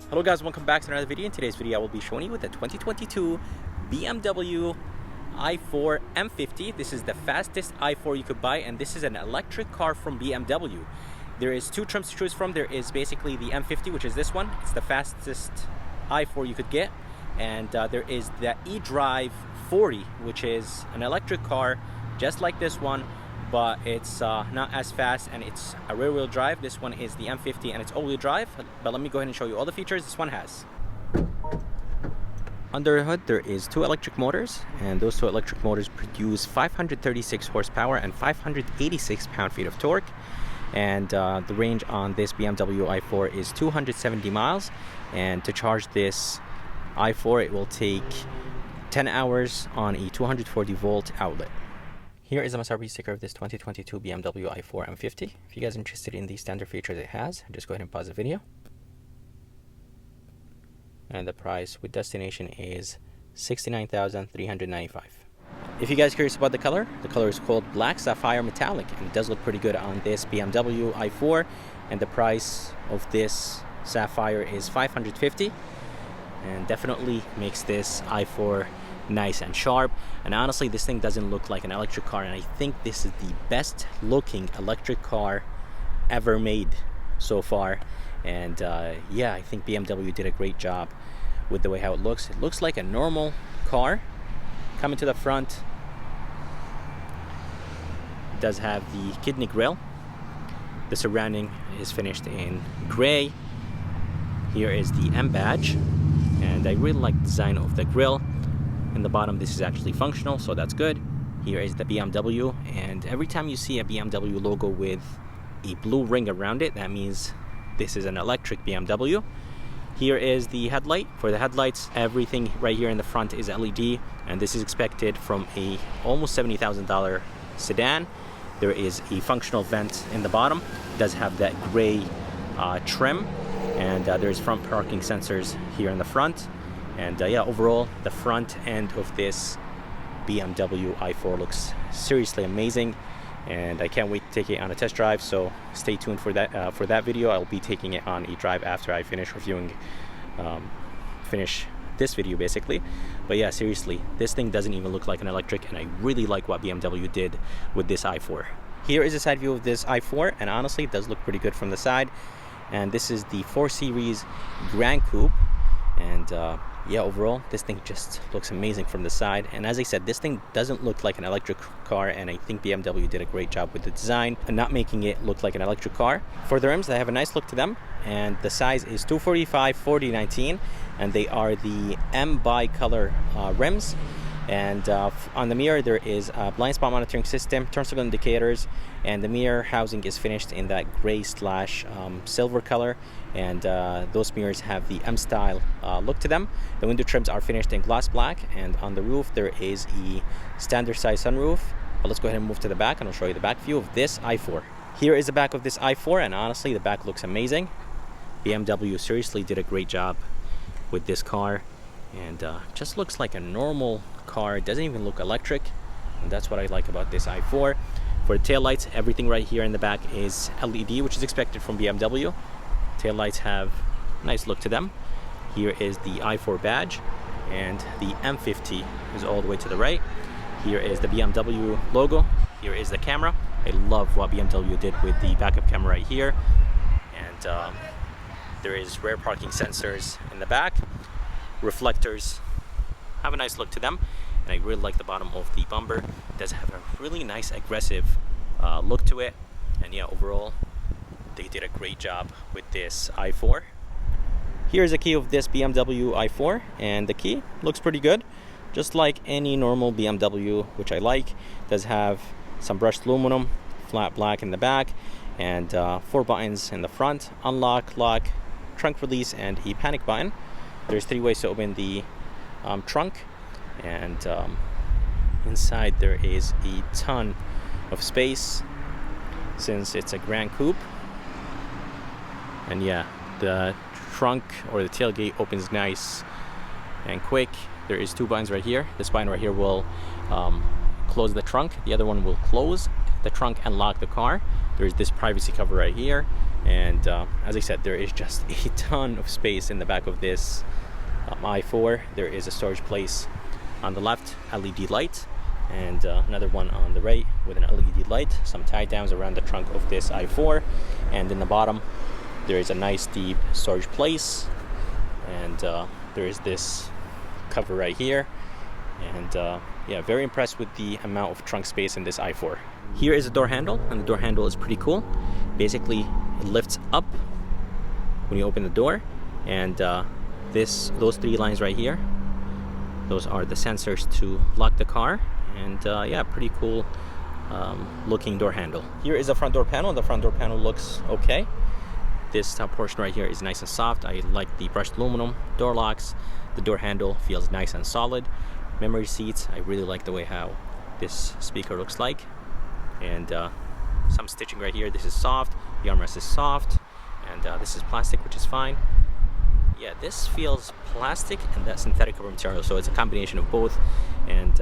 Hello guys, welcome back to another video. In today's video I will be showing you with the 2022 BMW i4 M50. This is the fastest i4 you could buy, and this is an electric car from BMW. There is two trims to choose from. There is basically the M50, which is this one. It's the fastest i4 you could get, and there is the xdrive 40, which is an electric car just like this one, but it's not as fast, and it's a rear-wheel drive. This one is the M50 and it's all-wheel drive, but let me go ahead and show you all the features this one has. Under the hood there is two electric motors, and those two electric motors produce 536 horsepower and 586 pound-feet of torque, and the range on this BMW i4 is 270 miles, and to charge this i4 it will take 10 hours on a 240 volt outlet. Here is a MSRP sticker of this 2022 BMW i4 M50. If you guys are interested in the standard features it has, just go ahead and pause the video. And the price with destination is $69,395. If you guys are curious about the color is called Black Sapphire Metallic, and it does look pretty good on this BMW i4. And the price of this Sapphire is $550, and definitely makes this i4 nice and sharp. And honestly, this thing doesn't look like an electric car, and I think this is the best looking electric car ever made so far. And yeah, I think BMW did a great job with the way how it looks. It looks like a normal car. Coming to the front, it does have the kidney grille. The surrounding is finished in gray. Here is the M badge, and I really like the design of the grille. In the bottom, this is actually functional, so that's good. Here is the BMW, and every time you see a BMW logo with a blue ring around it, that means this is an electric BMW. Here is the headlight. For the headlights, everything right here in the front is LED, and this is expected from a almost $70,000 sedan. There is a functional vent in the bottom. It does have that gray trim, and there's front parking sensors here in the front. And yeah, overall, the front end of this BMW i4 looks seriously amazing, and I can't wait to take it on a test drive. So stay tuned for that video. I'll be taking it on a drive after I finish reviewing, finish this video basically. But yeah, seriously, this thing doesn't even look like an electric, and I really like what BMW did with this i4. Here is a side view of this i4, and honestly, it does look pretty good from the side. And this is the 4 Series Grand Coupe, and yeah, overall this thing just looks amazing from the side. And as I said, this thing doesn't look like an electric car, and I think BMW did a great job with the design and not making it look like an electric car. For the rims, they have a nice look to them, and the size is 245/40/19, and they are the M bi-color rims. And on the mirror there is a blind spot monitoring system, turn signal indicators, and the mirror housing is finished in that gray slash silver color, and those mirrors have the M style look to them. The window trims are finished in gloss black, and on the roof there is a standard size sunroof. But let's go ahead and move to the back, and I'll show you the back view of this i4. Here is the back of this i4, and honestly the back looks amazing. BMW seriously did a great job with this car, and just looks like a normal car. It doesn't even look electric, and that's what I like about this i4. For the taillights, everything right here in the back is LED, which is expected from BMW. Taillights have a nice look to them. Here is the i4 badge, and the M50 is all the way to the right. Here is the BMW logo. Here is the camera. I love what BMW did with the backup camera right here, and there is rear parking sensors in the back. Reflectors have a nice look to them, and I really like the bottom of the bumper. It does have a really nice aggressive look to it, and yeah, overall they did a great job with this i4. Here's a key of this BMW i4, and the key looks pretty good, just like any normal BMW, which I like. It does have some brushed aluminum, flat black in the back, and 4 buttons in the front: unlock, lock, trunk release, and a panic button. There's 3 ways to open the trunk, and inside there is a ton of space since it's a Grand Coupe. And yeah, the trunk or the tailgate opens nice and quick. There is 2 buttons right here. This button right here will close the trunk, the other one will close the trunk and lock the car. There's this privacy cover right here, and as I said, there is just a ton of space in the back of this i4. There is a storage place on the left, LED light, and another one on the right with an LED light, some tie downs around the trunk of this i4, and in the bottom there is a nice deep storage place, and there is this cover right here, and yeah, very impressed with the amount of trunk space in this i4. Here is a door handle, and the door handle is pretty cool. Basically it lifts up when you open the door, and those three lines right here, those are the sensors to lock the car. And yeah, pretty cool looking door handle. Here is the front door panel. The front door panel looks okay. This top portion right here is nice and soft. I like the brushed aluminum door locks. The door handle feels nice and solid. Memory seats, I really like the way how this speaker looks like. And some stitching right here. This is soft. The armrest is soft, and this is plastic, which is fine. Yeah, this feels plastic and that synthetic rubber material, so it's a combination of both. And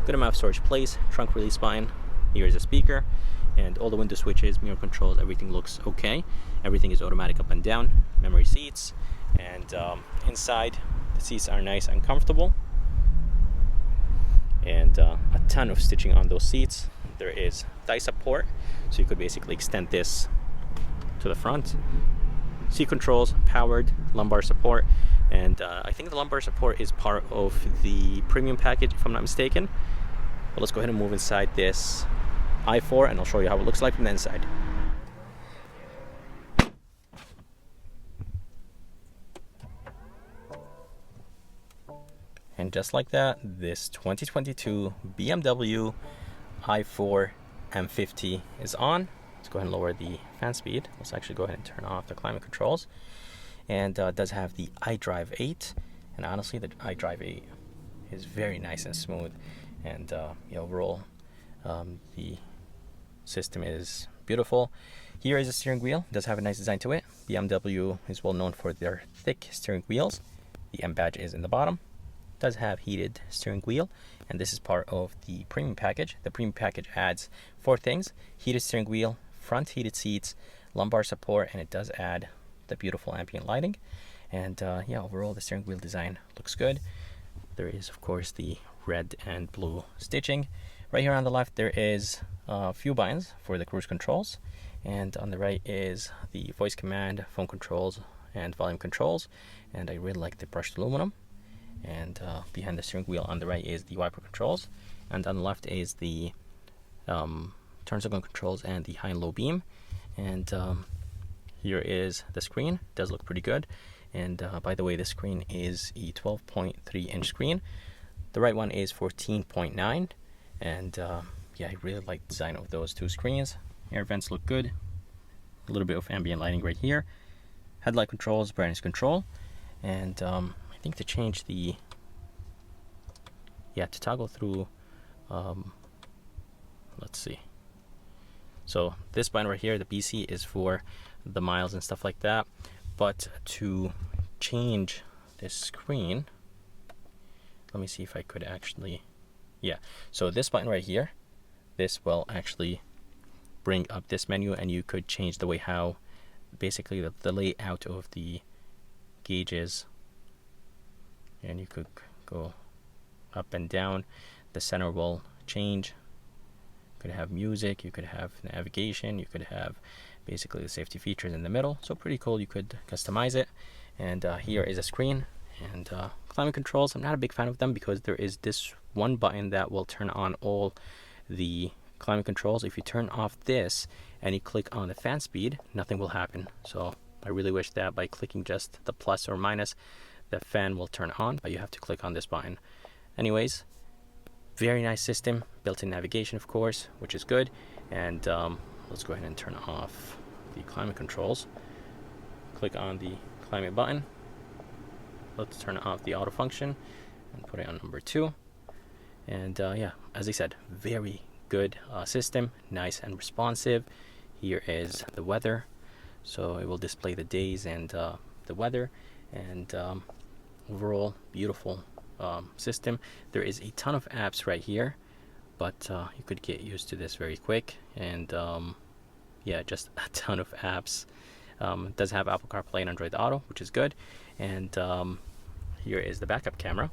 good amount of storage place, trunk release button. Here is a speaker, and all the window switches, mirror controls, everything looks okay. Everything is automatic up and down. Memory seats, and inside the seats are nice and comfortable, and a ton of stitching on those seats. There is thigh support, so you could basically extend this to the front. Seat controls, powered, lumbar support, and I think the lumbar support is part of the premium package, if I'm not mistaken. But let's go ahead and move inside this i4, and I'll show you how it looks like from the inside. And just like that, this 2022 BMW i4 M50 is on. Let's go ahead and lower the fan speed. Let's actually go ahead and turn off the climate controls. And it does have the iDrive 8, and honestly the iDrive 8 is very nice and smooth, and overall the system is beautiful. Here is a steering wheel. It does have a nice design to it. BMW is well known for their thick steering wheels. The M badge is in the bottom. It does have heated steering wheel, and this is part of the premium package. The premium package adds 4 things: heated steering wheel, front heated seats, lumbar support, and it does add the beautiful ambient lighting. And yeah, overall the steering wheel design looks good. There is of course the red and blue stitching. Right here on the left there is a few buttons for the cruise controls, and on the right is the voice command, phone controls, and volume controls. And I really like the brushed aluminum. And behind the steering wheel on the right is the wiper controls, and on the left is the turn signal controls and the high and low beam. And here is the screen. It does look pretty good. And by the way, this screen is a 12.3 inch screen. The right one is 14.9, and yeah, I really like the design of those two screens. Air vents look good. A little bit of ambient lighting right here. Headlight controls, brightness control, and I think to change the, to toggle through, let's see. So this button right here, the BC, is for the miles and stuff like that. But to change this screen, let me see if I could actually, so this button right here, this will actually bring up this menu, and you could change the way how, basically the layout of the gauges, and you could go up and down. The center will change. You could have music, you could have navigation, you could have basically the safety features in the middle. So pretty cool. You could customize it. And here is a screen, and climate controls. I'm not a big fan of them because there is this one button that will turn on all the climate controls. If you turn off this and you click on the fan speed, nothing will happen. So I really wish that by clicking just the plus or minus, the fan will turn on, but you have to click on this button. Anyways, very nice system, built-in navigation of course, which is good. And let's go ahead and turn off the climate controls. Click on the climate button. Let's turn off the auto function and put it on number 2. And yeah, as I said, very good system, nice and responsive. Here is the weather, so it will display the days and the weather, and overall beautiful system. There is a ton of apps right here, but you could get used to this very quick. And yeah, just a ton of apps. It does have Apple CarPlay and Android Auto, which is good. And here is the backup camera.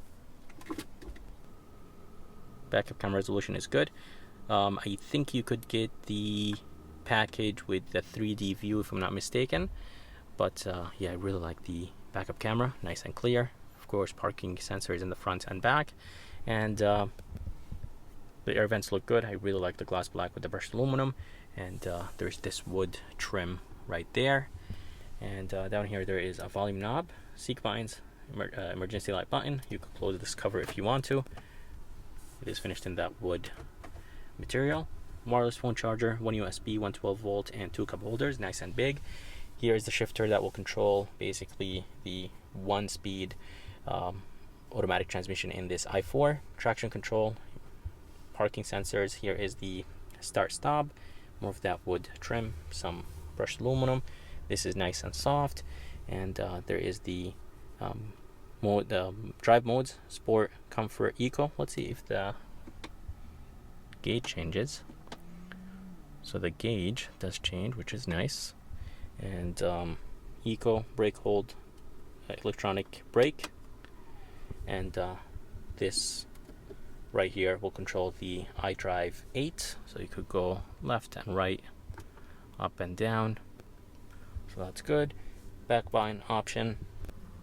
Backup camera resolution is good. I think you could get the package with the 3D view if I'm not mistaken. But yeah, I really like the backup camera, nice and clear. Of course, parking sensors in the front and back. And the air vents look good. I really like the gloss black with the brushed aluminum. And there's this wood trim right there. And down here there is a volume knob, seat buttons, emergency light button. You can close this cover if you want to. It is finished in that wood material. Wireless phone charger, one USB, 112 volt, and 2 cup holders, nice and big. Here is the shifter that will control basically the 1-speed automatic transmission in this i4. Traction control, parking sensors. Here is the start stop, more of that wood trim, some brushed aluminum. This is nice and soft. And there is the drive modes: sport, comfort, eco. Let's see if the gauge changes. So the gauge does change, which is nice. And eco, brake hold, electronic brake. And this right here will control the xdrive 8, so you could go left and right, up and down, so that's good. Back button option.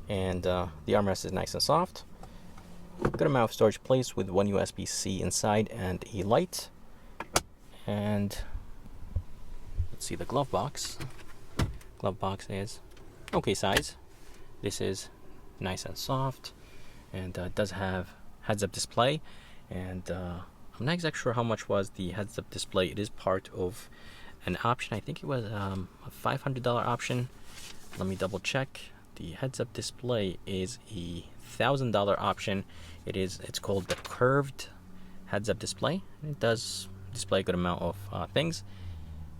And the armrest is nice and soft. Good amount of storage space with one USB-C inside and a light. And let's see the glove box. Glove box is okay size. This is nice and soft, and does have heads-up display. And I'm not exactly sure how much was the heads-up display. It is part of an option. I think it was a $500 option. Let me double check. The heads-up display is a $1,000 option. It's called the curved heads-up display. It does display a good amount of things.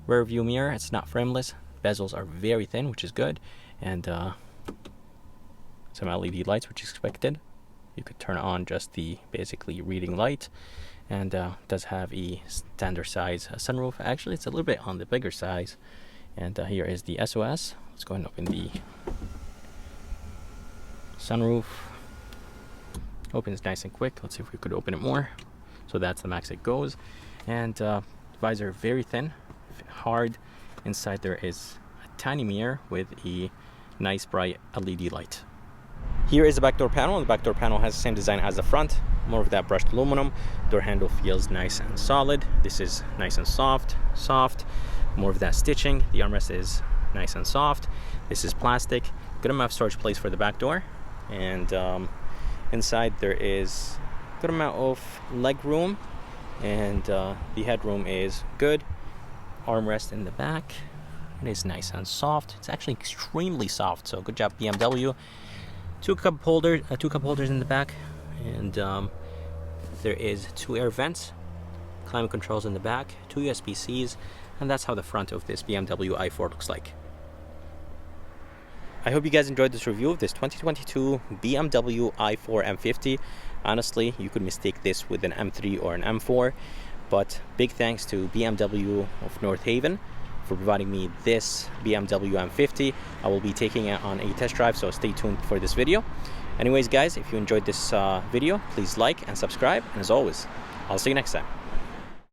Rear view mirror, it's not frameless. Bezels are very thin, which is good. And some LED lights, which is expected. You could turn on just the basically reading light. And does have a standard size sunroof. Actually, it's a little bit on the bigger size. And here is the SOS. Let's go ahead and open the sunroof. Opens nice and quick. Let's see if we could open it more. So that's the max it goes. And visor very thin, hard. Inside there is a tiny mirror with a nice bright LED light. Here is the back door panel. The back door panel has the same design as the front, more of that brushed aluminum. Door handle feels nice and solid. This is nice and soft, more of that stitching. The armrest is nice and soft. This is plastic. Good amount of storage place for the back door. And inside there is good amount of leg room, and the headroom is good. Armrest in the back. It is nice and soft. It's actually extremely soft, so good job BMW. Two cup holders in the back, and there is 2 air vents, climate controls in the back, 2 USB-Cs, and that's how the front of this BMW i4 looks like. I hope you guys enjoyed this review of this 2022 BMW i4 M50. Honestly, you could mistake this with an M3 or an M4, but big thanks to BMW of North Haven for providing me this BMW M50. I will be taking it on a test drive, so stay tuned for this video. Anyways guys, if you enjoyed this video, please like and subscribe, and as always, I'll see you next time.